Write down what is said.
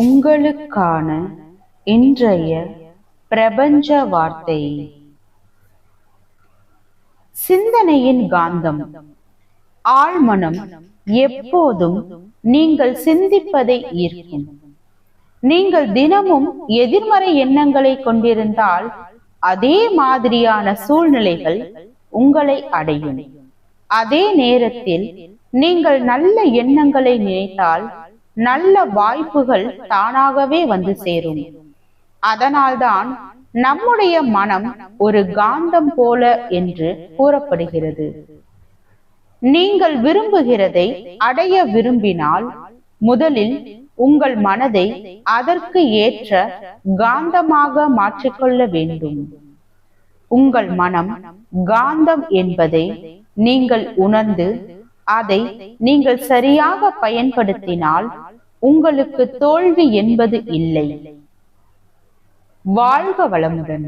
உங்களுக்கான இன்றைய பிரபஞ்ச வார்த்தை. சிந்தனையின் காந்தம். ஆழ்மனம் எப்போதும் நீங்கள் சிந்திப்பதை ஈர்க்கும். நீங்கள் தினமும் எதிர்மறை எண்ணங்களை கொண்டிருந்தால் அதே மாதிரியான சூழ்நிலைகள் உங்களை அடையும். அதே நேரத்தில் நீங்கள் நல்ல எண்ணங்களை நினைத்தால் நல்ல வாய்ப்புகள் தானாகவே வந்து சேரும். அதனால்தான் நம்முடைய மனம் ஒரு காந்தம் போல என்று கூறப்படுகிறது. நீங்கள் விரும்புகிறதை அடைய விரும்பினால் முதலில் உங்கள் மனதை அதற்கு ஏற்ற காந்தமாக மாற்றிக்கொள்ள வேண்டும். உங்கள் மனம் காந்தம் என்பதை நீங்கள் உணர்ந்து அதை நீங்கள் சரியாக பயன்படுத்தினால் உங்களுக்கு தோல்வி என்பது இல்லை. வாழ்க வளமுடன்.